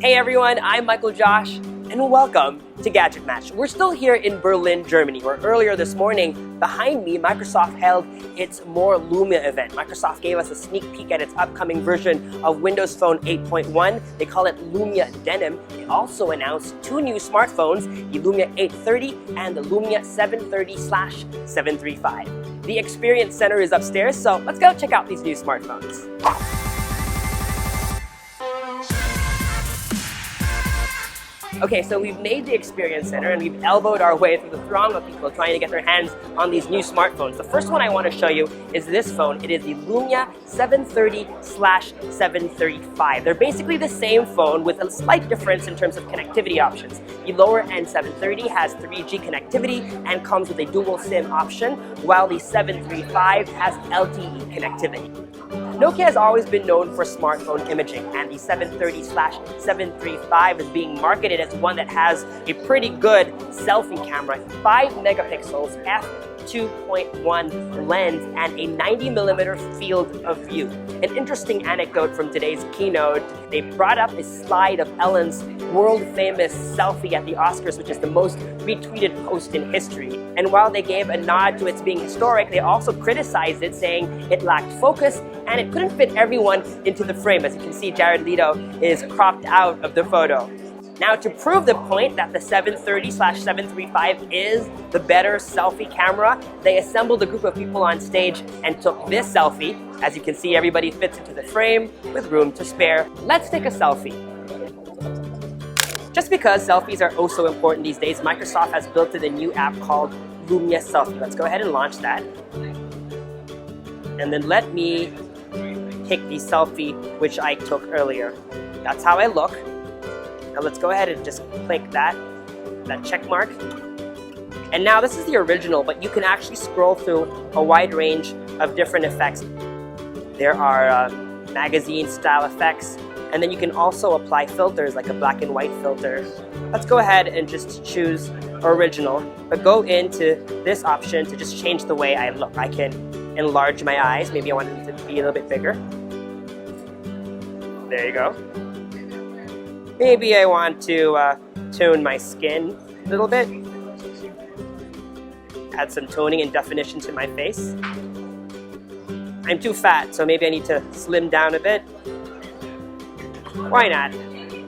Hey everyone, I'm Michael Josh, and welcome to GadgetMatch. We're still here in Berlin, Germany, where earlier this morning, behind me, Microsoft held its More Lumia event. Microsoft gave us a sneak peek at its upcoming version of Windows Phone 8.1. They call it Lumia Denim. They also announced two new smartphones, the Lumia 830 and the Lumia 730/735. The Experience Center is upstairs, so let's go check out these new smartphones. Okay, so we've made the Experience Center and we've elbowed our way through the throng of people trying to get their hands on these new smartphones. The first one I want to show you is this phone. It is the Lumia 730/735. They're basically the same phone with a slight difference in terms of connectivity options. The lower end 730 has 3G connectivity and comes with a dual SIM option, while the 735 has LTE connectivity. Nokia has always been known for smartphone imaging, and the 730/735 is being marketed as one that has a pretty good selfie camera, 5 megapixels, f2.1 lens, and a 90mm field of view. An interesting anecdote from today's keynote, they brought up a slide of Ellen's world-famous selfie at the Oscars, which is the most retweeted post in history. And while they gave a nod to its being historic, they also criticized it, saying it lacked focus and it couldn't fit everyone into the frame. As you can see, Jared Leto is cropped out of the photo. Now, to prove the point that the 730/735 is the better selfie camera, they assembled a group of people on stage and took this selfie. As you can see, everybody fits into the frame with room to spare. Let's take a selfie. Just because selfies are oh so important these days, Microsoft has built in a new app called Lumia Selfie. Let's go ahead and launch that. And then let me take the selfie which I took earlier. That's how I look. Now let's go ahead and just click that check mark. And now this is the original, but you can actually scroll through a wide range of different effects. There are magazine style effects, and then you can also apply filters like a black and white filter. Let's go ahead and just choose original, but go into this option to just change the way I look. I can enlarge my eyes. Maybe I want them to be a little bit bigger. There you go. Maybe I want to tone my skin a little bit. Add some toning and definition to my face. I'm too fat, so maybe I need to slim down a bit. Why not?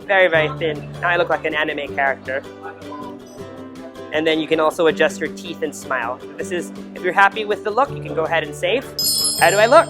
Very, very thin. Now I look like an anime character. And then you can also adjust your teeth and smile. If you're happy with the look, you can go ahead and save. How do I look?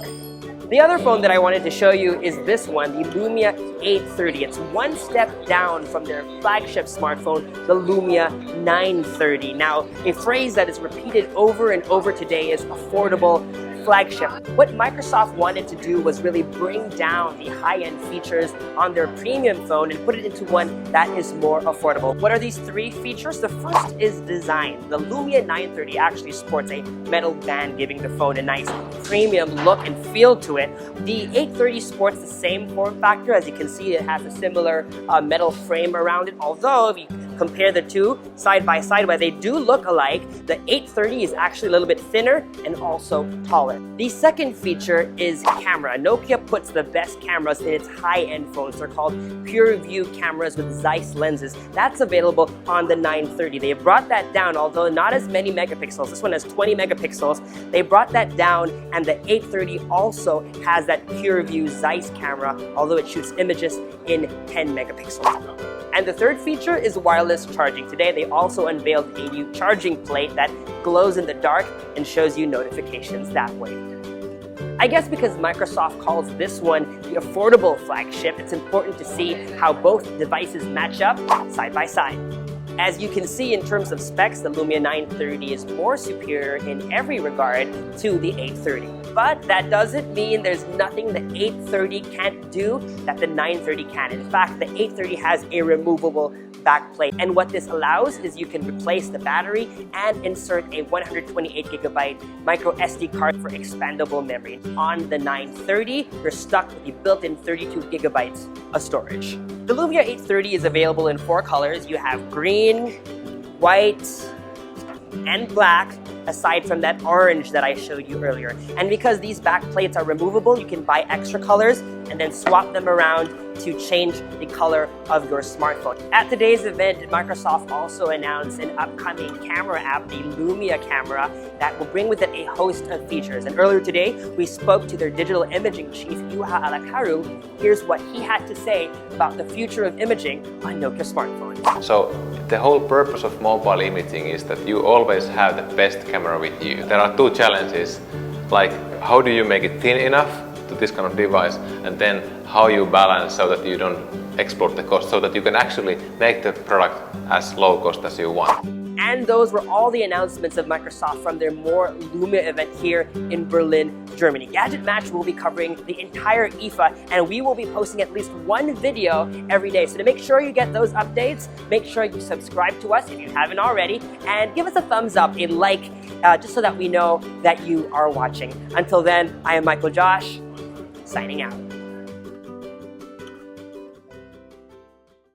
The other phone that I wanted to show you is this one, the Lumia 830. It's one step down from their flagship smartphone, the Lumia 930. Now, a phrase that is repeated over and over today is affordable flagship. What Microsoft wanted to do was really bring down the high-end features on their premium phone and put it into one that is more affordable. What are these three features? The first is design. The Lumia 930 actually sports a metal band, giving the phone a nice premium look and feel to it. The 830 sports the same form factor. As you can see, it has a similar metal frame around it, although if you compare the two side by side, where they do look alike, the 830 is actually a little bit thinner and also taller. The second feature is camera. Nokia puts the best cameras in its high-end phones. They're called Pure View cameras with Zeiss lenses. That's available on the 930. They brought that down, although not as many megapixels. This one has 20 megapixels. They brought that down, and the 830 also has that Pure View Zeiss camera, although it shoots images in 10 megapixels. And the third feature is wireless charging. Today, they also unveiled a new charging plate that glows in the dark and shows you notifications that way. I guess because Microsoft calls this one the affordable flagship, it's important to see how both devices match up side by side. As you can see, in terms of specs, the Lumia 930 is more superior in every regard to the 830. But that doesn't mean there's nothing the 830 can't do that the 930 can. In fact, the 830 has a removable backplate. And what this allows is you can replace the battery and insert a 128GB micro SD card for expandable memory. On the 930, you're stuck with the built-in 32GB of storage. The Lumia 830 is available in 4 colors. You have green, white, and black, aside from that orange that I showed you earlier. And because these back plates are removable, you can buy extra colors and then swap them around to change the color of your smartphone. At today's event, Microsoft also announced an upcoming camera app, the Lumia camera, that will bring with it a host of features. And earlier today, we spoke to their digital imaging chief, Juha Alakarhu. Here's what he had to say about the future of imaging on Nokia smartphones. So the whole purpose of mobile imaging is that you always have the best camera with you. There are two challenges, like how do you make it thin enough to this kind of device, and then how you balance so that you don't explode the cost, so that you can actually make the product as low cost as you want. And those were all the announcements of Microsoft from their More Lumia event here in Berlin, Germany. GadgetMatch will be covering the entire IFA, and we will be posting at least one video every day. So to make sure you get those updates, make sure you subscribe to us if you haven't already, and give us a thumbs up, a like, just so that we know that you are watching. Until then, I am Michael Josh, signing out.